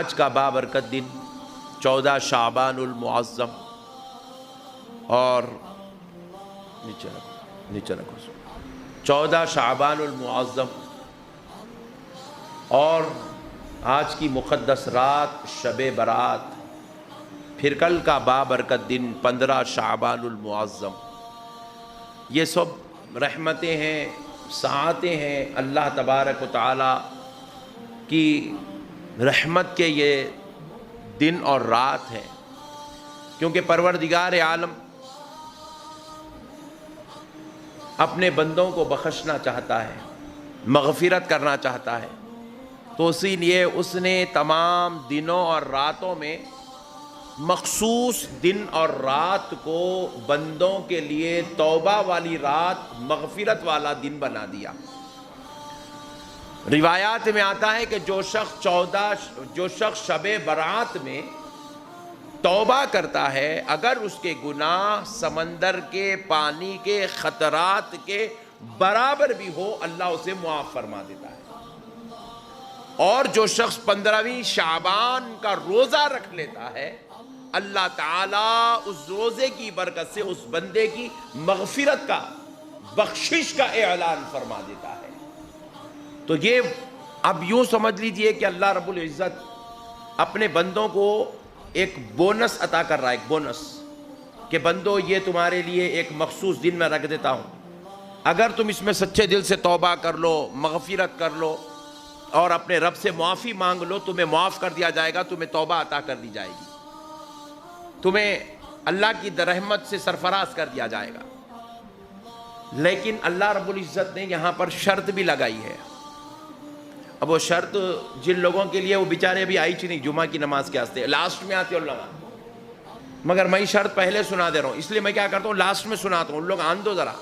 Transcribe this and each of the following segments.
آج کا بابرکت دن 14 شعبان المعظم اور نیچے رکھو 14 شعبان المعظم اور آج کی مقدس رات شب برات، پھر کل کا بابرکت دن 15 شعبان المعظم، یہ سب رحمتیں ہیں، ساعتیں ہیں، اللہ تبارک و تعالی کی رحمت کے یہ دن اور رات ہیں، کیونکہ پروردگار عالم اپنے بندوں کو بخشنا چاہتا ہے، مغفرت کرنا چاہتا ہے، تو اسی لیے اس نے تمام دنوں اور راتوں میں مخصوص دن اور رات کو بندوں کے لیے توبہ والی رات، مغفرت والا دن بنا دیا۔ روایات میں آتا ہے کہ جو شخص شب برات میں توبہ کرتا ہے، اگر اس کے گناہ سمندر کے پانی کے خطرات کے برابر بھی ہو، اللہ اسے معاف فرما دیتا ہے۔ اور جو شخص 15ویں شعبان کا روزہ رکھ لیتا ہے، اللہ تعالیٰ اس روزے کی برکت سے اس بندے کی مغفرت کا، بخشش کا اعلان فرما دیتا ہے۔ تو یہ اب یوں سمجھ لیجئے کہ اللہ رب العزت اپنے بندوں کو ایک بونس عطا کر رہا ہے، ایک بونس کہ بندو یہ تمہارے لیے ایک مخصوص دن میں رکھ دیتا ہوں، اگر تم اس میں سچے دل سے توبہ کر لو، مغفرت کر لو اور اپنے رب سے معافی مانگ لو، تمہیں معاف کر دیا جائے گا، تمہیں توبہ عطا کر دی جائے گی، تمہیں اللہ کی رحمت سے سرفراز کر دیا جائے گا۔ لیکن اللہ رب العزت نے یہاں پر شرط بھی لگائی ہے۔ اب وہ شرط جن لوگوں کے لیے وہ بیچارے ابھی آئی نہیں جمعہ کی نماز کے واسطے، لاسٹ میں آتے علماء، مگر میں شرط پہلے سنا دے رہا ہوں، اس لیے میں کیا کرتا ہوں لاسٹ میں سناتا ہوں، ان لوگ آن دو ذرا،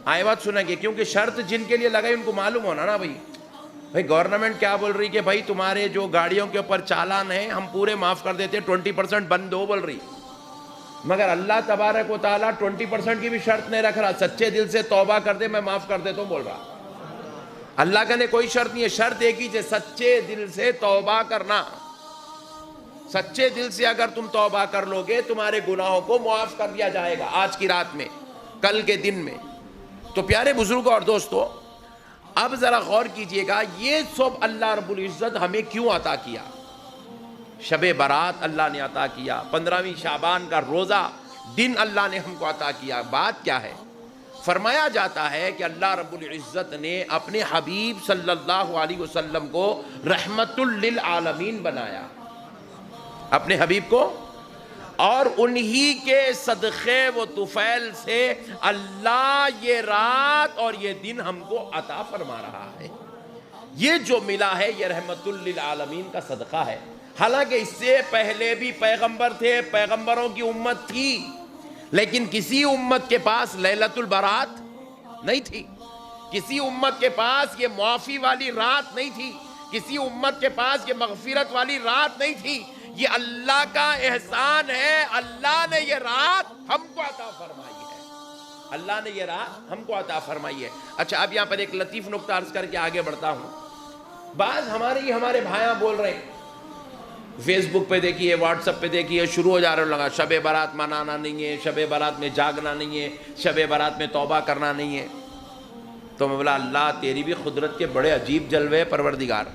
آئے بات سنیں گے، کیونکہ شرط جن کے لیے لگائی ان کو معلوم ہونا نا بھائی گورنمنٹ کیا بول رہی کہ بھائی تمہارے جو گاڑیوں کے اوپر چالان ہیں ہم پورے معاف کر دیتے، 20% بند دو بول رہی، مگر اللہ تبارک و تعالیٰ 20% کی بھی شرط نہیں رکھ رہا، سچے دل سے توبہ کر دے میں معاف کر دیتا ہوں بول رہا۔ اللہ کا نے کوئی شرط نہیں ہے، شرط ایک ہی ہے، سچے دل سے توبہ کرنا۔ سچے دل سے اگر تم توبہ کر لو گے تمہارے گناہوں کو معاف کر دیا جائے گا آج کی رات میں، کل کے دن میں۔ تو پیارے بزرگوں اور دوستو، اب ذرا غور کیجئے گا یہ سب اللہ رب العزت ہمیں کیوں عطا کیا؟ شب برات اللہ نے عطا کیا، 15ویں شعبان کا روزہ دن اللہ نے ہم کو عطا کیا، بات کیا ہے؟ فرمایا جاتا ہے کہ اللہ رب العزت نے اپنے حبیب صلی اللہ علیہ وسلم کو رحمت للعالمین بنایا، اپنے حبیب کو، اور انہی کے صدقے و طفیل سے اللہ یہ رات اور یہ دن ہم کو عطا فرما رہا ہے۔ یہ جو ملا ہے یہ رحمت للعالمین کا صدقہ ہے۔ حالانکہ اس سے پہلے بھی پیغمبر تھے، پیغمبروں کی امت تھی، لیکن کسی امت کے پاس لیلۃ البرات نہیں تھی، کسی امت کے پاس یہ معافی والی رات نہیں تھی، کسی امت کے پاس یہ مغفرت والی رات نہیں تھی۔ یہ اللہ کا احسان ہے، اللہ نے یہ رات ہم کو عطا فرمائی ہے، اللہ نے یہ رات ہم کو عطا فرمائی ہے۔ اچھا اب یہاں پر ایک لطیف نکتہ عرض کر کے آگے بڑھتا ہوں۔ بعض ہمارے بھائیاں بول رہے ہیں، فیس بک پہ دیکھیے، واٹس ایپ پہ دیکھیے، شروع ہو جا رہے لگا شب برات منانا نہیں ہے، شب برات میں جاگنا نہیں ہے، شب برات میں توبہ کرنا نہیں ہے۔ تو میں بولا اللہ تیری بھی قدرت کے بڑے عجیب جلوے پروردگار،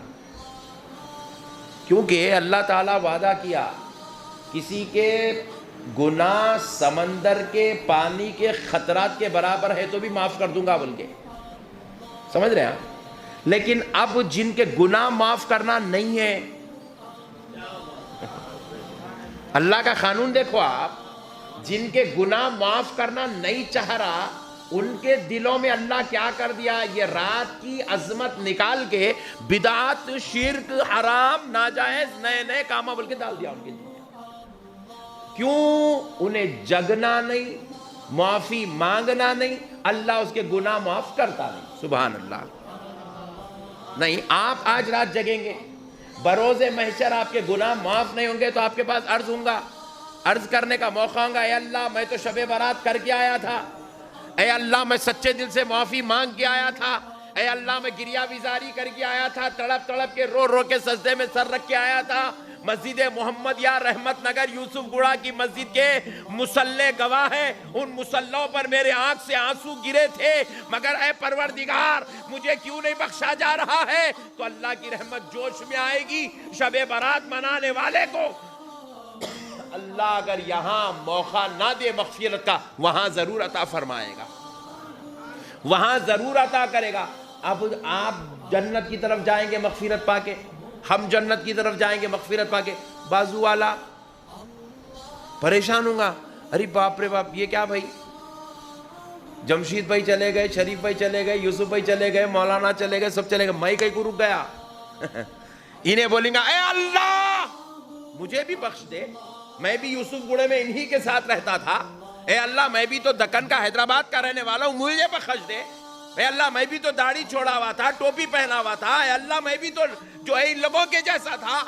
کیونکہ اللہ تعالیٰ وعدہ کیا کسی کے گناہ سمندر کے پانی کے خطرات کے برابر ہے تو بھی معاف کر دوں گا بول کے، سمجھ رہے ہیں؟ لیکن اب جن کے گناہ معاف کرنا نہیں ہے، اللہ کا قانون دیکھو آپ، جن کے گناہ معاف کرنا نہیں چاہ رہا ان کے دلوں میں اللہ کیا کر دیا، یہ رات کی عظمت نکال کے بدعت، شرک، حرام، ناجائز نئے نئے کاموں بول کے ڈال دیا ان کے دل میں۔ کیوں؟ انہیں جگنا نہیں، معافی مانگنا نہیں، اللہ اس کے گناہ معاف کرتا نہیں۔ سبحان اللہ۔ نہیں، آپ آج رات جگیں گے، بروز محشر آپ کے گناہ معاف نہیں ہوں گے تو آپ کے پاس عرض ہوں گا، عرض کرنے کا موقع ہوں گا، اے اللہ میں تو شب برات کر کے آیا تھا، اے اللہ میں سچے دل سے معافی مانگ کے آیا تھا، اے اللہ میں گریہ بیزاری کر کے آیا تھا، تڑپ تڑپ کے رو رو کے سجدے میں سر رکھ کے آیا تھا. مسجد محمد یا رحمت نگر یوسف گڑا کی مسجد کے مصلے گواہ ہیں، ان مصلوں پر میرے آنکھ سے آنسو گرے تھے، مگر اے پروردگار مجھے کیوں نہیں بخشا جا رہا ہے؟ تو اللہ کی رحمت جوش میں آئے گی. شب برات منانے والے کو اللہ اگر یہاں موقع نہ دے مغفرت کا، وہاں ضرور عطا فرمائے گا، وہاں ضرور عطا کرے گا. اب آپ جنت کی طرف جائیں گے مغفرت پا کے، ہم جنت کی طرف جائیں گے مغفرت پا کے. بازو والا پریشان ہوں گا، ارے باپ رے باپ، یہ کیا بھائی؟ جمشید بھائی چلے گئے، شریف بھائی چلے گئے، یوسف بھائی چلے گئے، مولانا چلے گئے، سب چلے گئے، میں کہیں کو رک گیا. انہیں بولیں گا اے اللہ مجھے بھی بخش دے، میں بھی یوسف گڑے میں انہی کے ساتھ رہتا تھا. اے اللہ میں بھی تو دکن کا حیدرآباد کا رہنے والا ہوں، مجھے بخش دے. اے اللہ میں بھی تو داڑھی چھوڑا ہوا تھا، ٹوپی پہنا ہوا تھا. اے اللہ میں بھی تو جو ہے ان لوگوں کے جیسا تھا،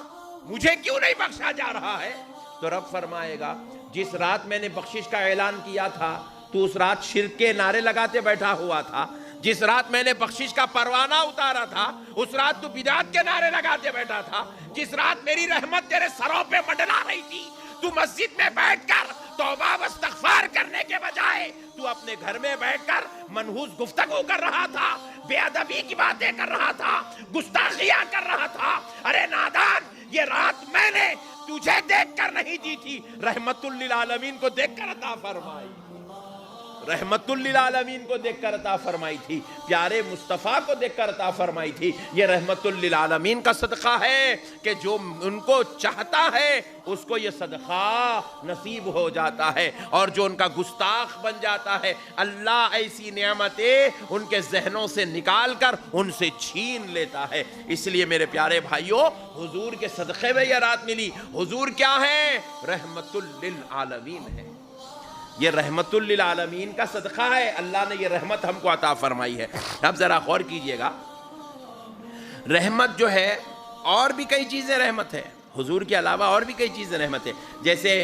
مجھے کیوں نہیں بخشا جا رہا ہے؟ تو رب فرمائے گا جس رات میں نے بخشش کا اعلان کیا تھا تو اس رات شرک کے نعرے لگاتے بیٹھا ہوا تھا. جس رات میں نے بخشش کا پروانہ اتارا تھا اس رات تو بدعت کے نعرے لگاتے بیٹھا تھا. جس رات میری رحمت تیرے سروں پہ منڈلا رہی تھی، تو مسجد میں بیٹھ کر توبہ و استغفار کرنے کے بجائے تو اپنے گھر میں بیٹھ کر منحوس گفتگو کر رہا تھا، بے ادبی کی باتیں کر رہا تھا، گستاخیاں کر رہا تھا. ارے نادان، یہ رات میں نے تجھے دیکھ کر نہیں دی تھی، رحمت للعالمین کو دیکھ کر عطا فرمائی، رحمت للعالمین کو دیکھ کر عطا فرمائی تھی، پیارے مصطفیٰ کو دیکھ کر عطا فرمائی تھی. یہ رحمت للعالمین کا صدقہ ہے کہ جو ان کو چاہتا ہے اس کو یہ صدقہ نصیب ہو جاتا ہے، اور جو ان کا گستاخ بن جاتا ہے اللہ ایسی نعمتیں ان کے ذہنوں سے نکال کر ان سے چھین لیتا ہے. اس لیے میرے پیارے بھائیوں، حضور کے صدقے میں یہ رات ملی. حضور کیا ہے؟ رحمت للعالمین ہے. یہ رحمت للعالمین کا صدقہ ہے، اللہ نے یہ رحمت ہم کو عطا فرمائی ہے. اب ذرا غور کیجئے گا، رحمت جو ہے اور بھی کئی چیزیں رحمت ہے، حضور کے علاوہ اور بھی کئی چیزیں رحمت ہے. جیسے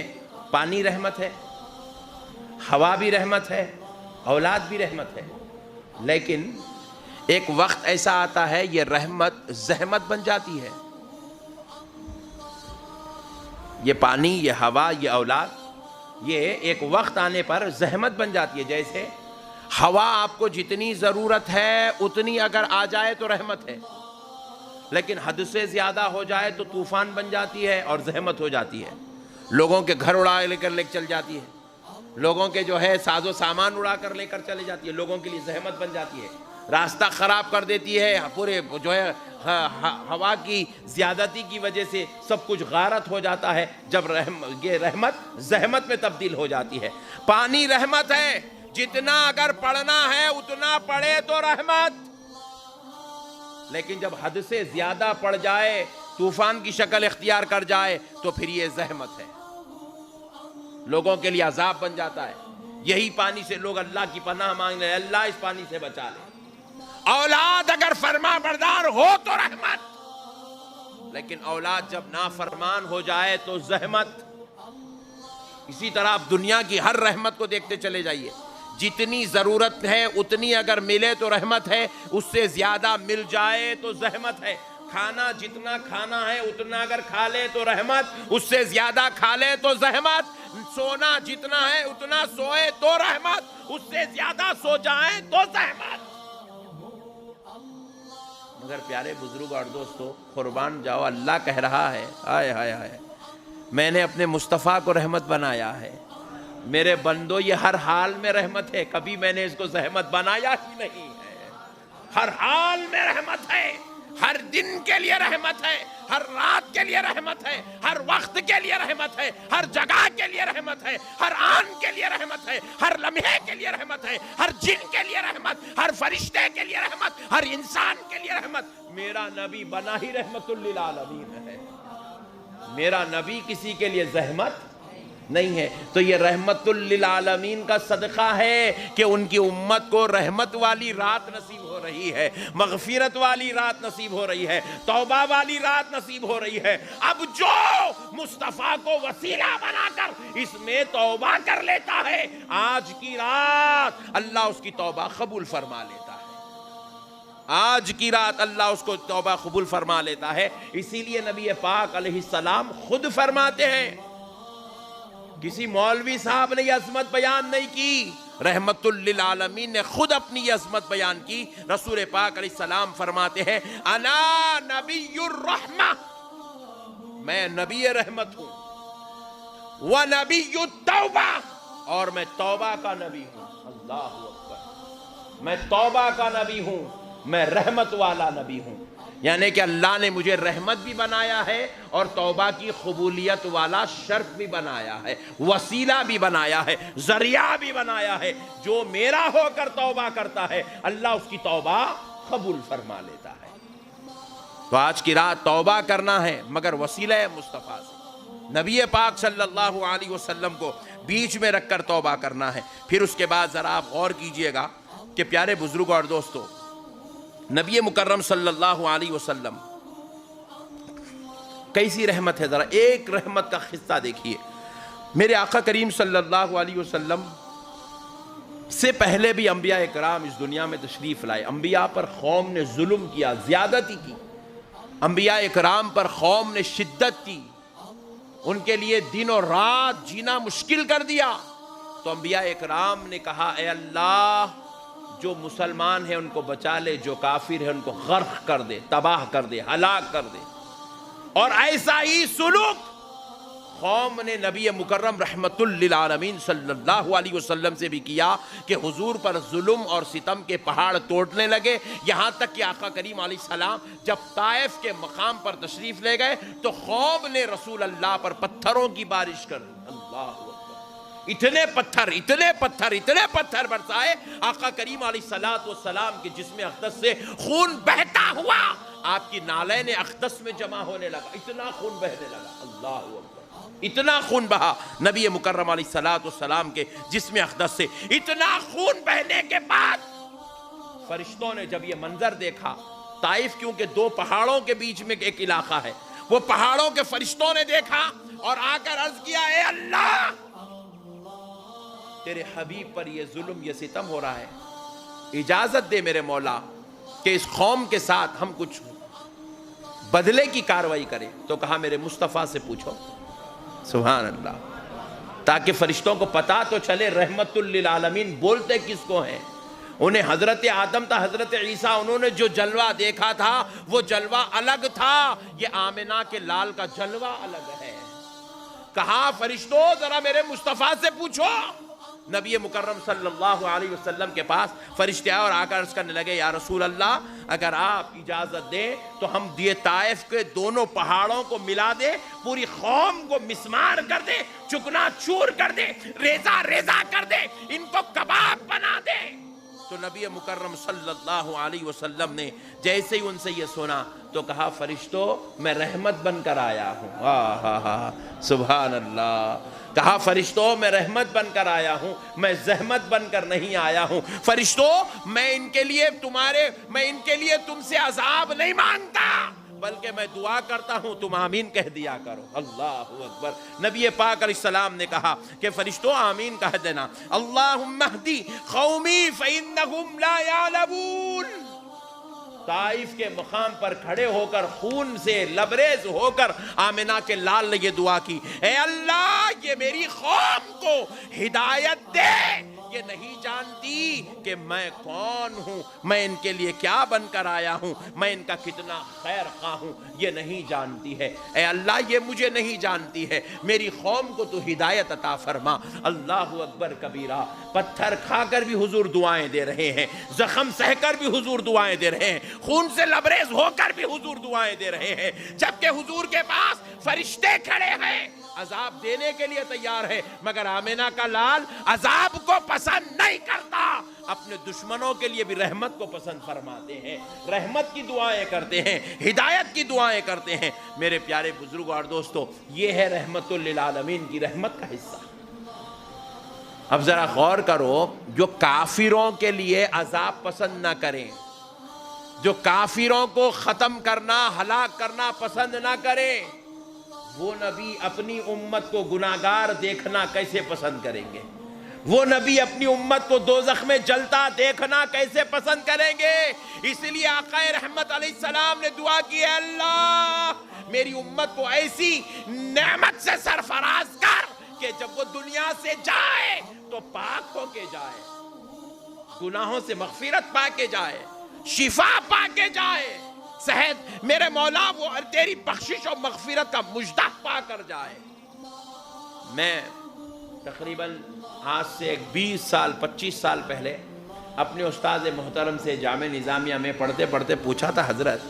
پانی رحمت ہے، ہوا بھی رحمت ہے، اولاد بھی رحمت ہے. لیکن ایک وقت ایسا آتا ہے یہ رحمت زحمت بن جاتی ہے. یہ پانی، یہ ہوا، یہ اولاد، یہ ایک وقت آنے پر زحمت بن جاتی ہے. جیسے ہوا آپ کو جتنی ضرورت ہے اتنی اگر آ جائے تو رحمت ہے، لیکن حد سے زیادہ ہو جائے تو طوفان بن جاتی ہے اور زحمت ہو جاتی ہے. لوگوں کے گھر اڑا لے کر چل جاتی ہے، لوگوں کے جو ہے ساز و سامان اڑا کر لے کر چلے جاتی ہے، لوگوں کے لیے زحمت بن جاتی ہے، راستہ خراب کر دیتی ہے. پورے جو ہے ہوا کی زیادتی کی وجہ سے سب کچھ غارت ہو جاتا ہے. جب یہ رحمت زحمت میں تبدیل ہو جاتی ہے. پانی رحمت ہے، جتنا اگر پڑھنا ہے اتنا پڑھے تو رحمت، لیکن جب حد سے زیادہ پڑ جائے، طوفان کی شکل اختیار کر جائے تو پھر یہ زحمت ہے، لوگوں کے لیے عذاب بن جاتا ہے. یہی پانی سے لوگ اللہ کی پناہ مانگ رہے ہیں، اللہ اس پانی سے بچا لے. اولاد اگر فرما بردار ہو تو رحمت، لیکن اولاد جب نافرمان ہو جائے تو زحمت. اسی طرح آپ دنیا کی ہر رحمت کو دیکھتے چلے جائیے، جتنی ضرورت ہے اتنی اگر ملے تو رحمت ہے، اس سے زیادہ مل جائے تو زحمت ہے. کھانا جتنا کھانا ہے اتنا اگر کھا لے تو رحمت، اس سے زیادہ کھا لے تو زحمت. سونا جتنا ہے اتنا سوئے تو رحمت، اس سے زیادہ سو جائیں تو زحمت. مگر پیارے بزرگ اور دوستو، قربان جاؤ، اللہ کہہ رہا ہے، ہائے ہائے ہائے، میں نے اپنے مصطفیٰ کو رحمت بنایا ہے. میرے بندو یہ ہر حال میں رحمت ہے، کبھی میں نے اس کو زحمت بنایا ہی نہیں ہے. ہر حال میں رحمت ہے، ہر دن کے لیے رحمت ہے، ہر رات کے لیے رحمت ہے، ہر وقت کے لیے رحمت ہے، ہر جگہ کے لیے رحمت ہے، ہر آن کے لیے رحمت ہے، ہر لمحے کے لیے رحمت ہے، ہر جن کے لیے رحمت، ہر فرشتے کے لیے رحمت، ہر انسان کے لیے رحمت. میرا نبی بنا ہی رحمت للعالمین ہے، میرا نبی کسی کے لیے زحمت نہیں ہے. تو یہ رحمت للعالمین کا صدقہ ہے کہ ان کی امت کو رحمت والی رات نصیب ہو رہی ہے، مغفرت والی رات نصیب ہو رہی ہے، توبہ والی رات نصیب ہو رہی ہے. اب جو مصطفیٰ کو وسیلہ بنا کر اس میں توبہ کر لیتا ہے، آج کی رات اللہ اس کی توبہ قبول فرما لیتا ہے. آج کی رات اللہ اس کو توبہ قبول فرما لیتا ہے۔ اسی لیے نبی پاک علیہ السلام خود فرماتے ہیں، کسی مولوی صاحب نے یہ عظمت بیان نہیں کی، رحمت للعالمین نے خود اپنی یہ عظمت بیان کی۔ رسول پاک علیہ السلام فرماتے ہیں انا نبی الرحمہ، میں نبی رحمت ہوں، ونبی التوبہ، اور میں توبہ کا نبی ہوں۔ اللہ اکبر، میں توبہ کا نبی ہوں، میں رحمت والا نبی ہوں۔ یعنی کہ اللہ نے مجھے رحمت بھی بنایا ہے اور توبہ کی قبولیت والا شرط بھی بنایا ہے، وسیلہ بھی بنایا ہے، ذریعہ بھی بنایا ہے۔ جو میرا ہو کر توبہ کرتا ہے اللہ اس کی توبہ قبول فرما لیتا ہے۔ تو آج کی رات توبہ کرنا ہے مگر وسیلہ مصطفیٰ سے، نبی پاک صلی اللہ علیہ وسلم کو بیچ میں رکھ کر توبہ کرنا ہے۔ پھر اس کے بعد ذرا آپ غور کیجئے گا کہ پیارے بزرگوں اور دوستوں، نبی مکرم صلی اللہ علیہ وسلم کیسی رحمت ہے، ذرا ایک رحمت کا قصہ دیکھیے۔ میرے آقا کریم صلی اللہ علیہ وسلم سے پہلے بھی انبیاء اکرام اس دنیا میں تشریف لائے، انبیاء پر قوم نے ظلم کیا، زیادتی کی، انبیاء اکرام پر قوم نے شدت کی، ان کے لیے دن اور رات جینا مشکل کر دیا۔ تو انبیاء اکرام نے کہا اے اللہ، جو مسلمان ہیں ان کو بچا لے، جو کافر ہیں ان کو غرق کر دے، تباہ کر دے، ہلاک کر دے۔ اور ایسا ہی سلوک قوم نے نبی مکرم رحمت للعالمین صلی اللہ علیہ وسلم سے بھی کیا کہ حضور پر ظلم اور ستم کے پہاڑ توڑنے لگے، یہاں تک کہ آقا کریم علیہ السلام جب طائف کے مقام پر تشریف لے گئے تو قوم نے رسول اللہ پر پتھروں کی بارش کر دی۔ اللہ اکبر، اتنے پتھر برسائے، آقا کریم علیہ السلام کے جسم اقدس سے خون بہتا ہوا آپ کی نالین اقدس میں جمع ہونے لگا، اتنا خون بہنے لگا۔ اللہ اکبر، اتنا خون بہا نبی مکرم علیہ السلام کے جسم اقدس سے۔ اتنا خون بہنے کے بعد فرشتوں نے جب یہ منظر دیکھا، طائف کیونکہ دو پہاڑوں کے بیچ میں ایک علاقہ ہے، وہ پہاڑوں کے فرشتوں نے دیکھا اور آ کر عرض کیا اے اللہ، تیرے حبیب پر یہ ظلم، یہ ستم ہو رہا ہے، اجازت دے میرے مولا کہ اس قوم کے ساتھ ہم کچھ بدلے کی کاروائی کریں۔ تو کہا میرے مصطفیٰ سے پوچھو۔ سبحان اللہ، تاکہ فرشتوں کو پتا تو چلے رحمت للعالمین بولتے کس کو ہیں۔ انہیں حضرت آدم تا حضرت عیسیٰ، انہوں نے جو جلوہ دیکھا تھا وہ جلوہ الگ تھا، یہ آمنہ کے لال کا جلوہ الگ ہے۔ کہا فرشتوں ذرا میرے مصطفیٰ سے پوچھو۔ نبی مکرم صلی اللہ علیہ وسلم کے پاس فرشتے آئے اور آ کر عرض کرنے لگے یا رسول اللہ، اگر آپ اجازت دیں تو ہم یہ طائف کے دونوں پہاڑوں کو ملا دیں، پوری قوم کو مسمار کر دیں، چکنا چور کر دیں، ریزہ ریزہ کر دیں، ان کو کباب بنا دیں۔ تو نبی مکرم صلی اللہ علیہ وسلم نے جیسے ہی ان سے یہ سنا تو کہا فرشتوں میں رحمت بن کر آیا ہوں۔ سبحان اللہ، کہا فرشتوں میں رحمت بن کر آیا ہوں، میں زحمت بن کر نہیں آیا ہوں۔ فرشتوں میں ان کے لیے تم سے عذاب نہیں مانگتا، بلکہ میں دعا کرتا ہوں تم آمین کہہ دیا کرو۔ اللہ اکبر، نبی پاک علیہ السلام نے کہا کہ فرشتوں آمین کہہ دینا۔ اللہم اہدی قومی فإنہم لا یعلمون۔ طائف کے مقام پر کھڑے ہو کر خون سے لبریز ہو کر آمنہ کے لال نے یہ دعا کی، اے اللہ یہ میری قوم کو ہدایت دے، یہ نہیں جانتی کہ میں کون ہوں، میں ان کے لیے کیا بن کر آیا ہوں، میں ان کا کتنا خیر خواہ ہوں، یہ نہیں جانتی ہے۔ اے اللہ یہ مجھے نہیں جانتی ہے، میری قوم کو تو ہدایت عطا فرما۔ اللہ اکبر کبیرہ، پتھر کھا کر بھی حضور دعائیں دے رہے ہیں، زخم سہ کر بھی حضور دعائیں دے رہے ہیں، خون سے لبریز ہو کر بھی حضور دعائیں دے رہے ہیں، جبکہ حضور کے پاس فرشتے کھڑے ہیں، عذاب دینے کے لیے تیار ہے، مگر آمنہ کا لال عذاب کو پسند نہیں کرتا، اپنے دشمنوں کے لیے بھی رحمت کو پسند فرماتے ہیں، رحمت کی دعائیں کرتے ہیں، ہدایت کی دعائیں کرتے ہیں۔ میرے پیارے بزرگوں اور دوستو، یہ ہے رحمت للعالمین کی رحمت کا حصہ۔ اب ذرا غور کرو، جو کافروں کے لیے عذاب پسند نہ کریں، جو کافروں کو ختم کرنا، ہلاک کرنا پسند نہ کریں، وہ نبی اپنی امت کو گناہگار دیکھنا کیسے پسند کریں گے؟ وہ نبی اپنی امت کو دوزخ میں جلتا دیکھنا کیسے پسند کریں گے؟ اس لیے آقا رحمت علیہ السلام نے دعا کی ہے، اللہ میری امت کو ایسی نعمت سے سرفراز کر کہ جب وہ دنیا سے جائے تو پاک ہو کے جائے، گناہوں سے مغفرت پا کے جائے، شفا پا کے جائے، صحت میرے مولا وہ تیری بخشش اور مغفرت کا مجدہ پا کر جائے۔ میں تقریباً آج سے 20 سال 25 سال پہلے اپنے استاد محترم سے جامعہ نظامیہ میں پڑھتے پڑھتے پوچھا تھا، حضرت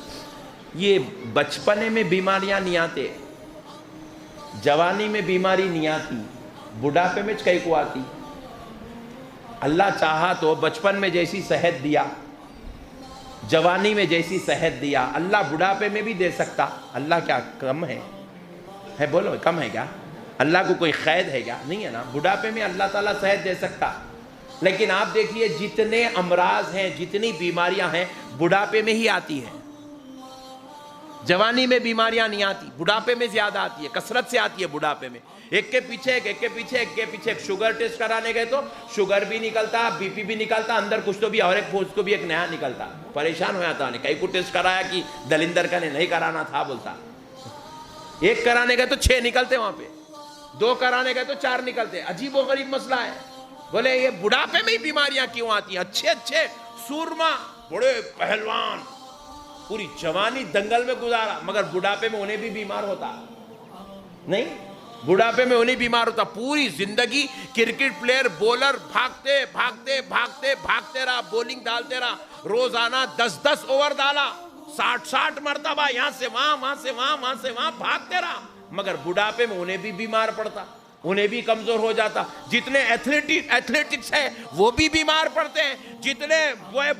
یہ بچپنے میں بیماریاں نہیں آتے، جوانی میں بیماری نہیں آتی، بڑھاپے میں کئی کو آتی؟ اللہ چاہا تو بچپن میں جیسی صحت دیا، جوانی میں جیسی صحت دیا، اللہ بڑھاپے میں بھی دے سکتا۔ اللہ کیا کم ہے بولو، کم ہے کیا؟ اللہ کو کوئی قید ہے کیا؟ نہیں ہے نا، بڑھاپے میں اللہ تعالیٰ صحت دے سکتا۔ لیکن آپ دیکھیے جتنے امراض ہیں، جتنی بیماریاں ہیں، بڑھاپے میں ہی آتی ہیں، جوانی میں بیماریاں نہیں آتی، بڑھاپے میں زیادہ آتی ہے، کثرت سے آتی ہے بڑھاپے میں، ایک کے پیچھے ایک شوگر ٹیسٹ کرانے گئے تو شوگر بھی نکلتا، بی پی بھی نکلتا، اندر کچھ تو بھی اور ایک پوچھ کو بھی ایک نیا نکلتا، پریشان ہو جاتا، کئی کو ٹیسٹ کرایا کہ دلندر کا نے نہیں کرانا تھا بولتا، ایک کرانے گئے تو 6 نکلتے وہاں پہ، 2 کرانے گئے تو 4 نکلتے، عجیب و غریب مسئلہ ہے۔ بولے یہ بڑھاپے میں ہی بیماریاں کیوں آتی ہیں؟ اچھے سورما بڑے پہلوان پوری جوانی دنگل میں گزارا، مگر بڑھاپے میں انہیں بھی بیمار ہوتا نہیں، بڑھاپے میں انہیں بیمار ہوتا، پوری زندگی کرکٹ پلیئر بولر بھاگتے رہا، بولنگ ڈالتے رہا، روزانہ 10 اوور ڈالا، 60 مرتبہ یہاں سے وہاں بھاگتے رہا، مگر بڑھاپے میں انہیں بھی بیمار پڑتا، انہیں بھی کمزور ہو جاتا۔ جتنے ایتھلیٹکس ہیں وہ بھی بیمار پڑتے ہیں، جتنے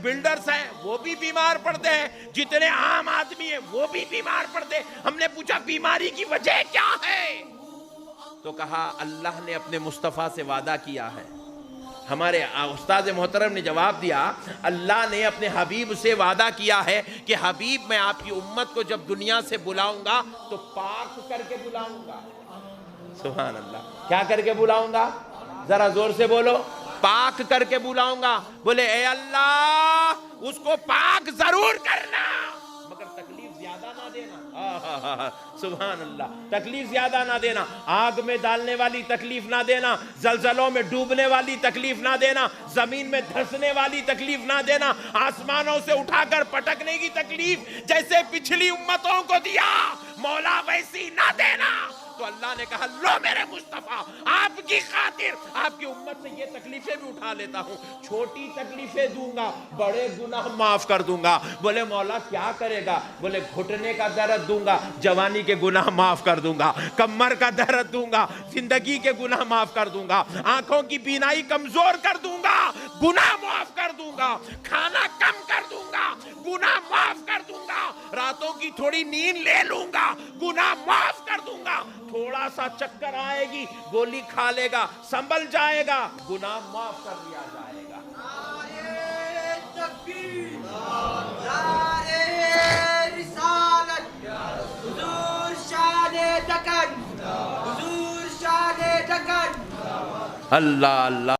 بلڈرز ہیں وہ بھی بیمار پڑتے ہیں، جتنے عام آدمی ہیں وہ بھی بیمار پڑتے ہیں۔ ہم نے پوچھا بیماری کی وجہ کیا ہے؟ تو کہا اللہ نے اپنے مصطفیٰ سے وعدہ کیا ہے۔ ہمارے استاد محترم نے جواب دیا، اللہ نے اپنے حبیب سے وعدہ کیا ہے کہ حبیب میں آپ کی امت کو جب دنیا سے بلاؤں گا تو پاک کر کے بلاؤں گا۔ سبحان اللہ، کیا کر کے بلاؤں گا؟ ذرا زور سے بولو، پاک کر کے بلاؤں گا۔ بولے اے اللہ اس کو پاک ضرور کرنا، مگر تکلیف زیادہ نہ دینا۔ سبحان اللہ، تکلیف زیادہ نہ دینا، آگ میں ڈالنے والی تکلیف نہ دینا، زلزلوں میں ڈوبنے والی تکلیف نہ دینا، زمین میں دھسنے والی تکلیف نہ دینا، آسمانوں سے اٹھا کر پٹکنے کی تکلیف جیسے پچھلی امتوں کو دیا مولا ویسی نہ دینا۔ تو اللہ نے کہا لو میرے مصطفیٰ آپ کی خاطر آپ کی امت سے یہ تکلیفیں بھی اٹھا لیتا ہوں، چھوٹی تکلیفیں دوں گا، بڑے گناہ معاف کر دوں گا۔ بولے مولا کیا کرے گا؟ بولے گھٹنے کا درد دوں گا، جوانی کے گناہ معاف کر دوں گا، کمر کا درد دوں گا، زندگی کے گناہ معاف کر دوں گا، آنکھوں کی بینائی کمزور کر دوں گا، گناہ معاف کر دوں گا، کھانا کم کر دوں گا، گناہ معاف کر دوں گا، راتوں کی تھوڑی نیند لے لوں گا، گناہ معاف کر دوں گا، تھوڑا سا چکر آئے گی گولی کھا لے گا سنبھل جائے گا، گناہ معاف کر دیا جائے گا۔ نعرہ تکبیر، نعرہ رسالت، حضور شان دکن، حضور شان دکن۔ اللہ اللہ۔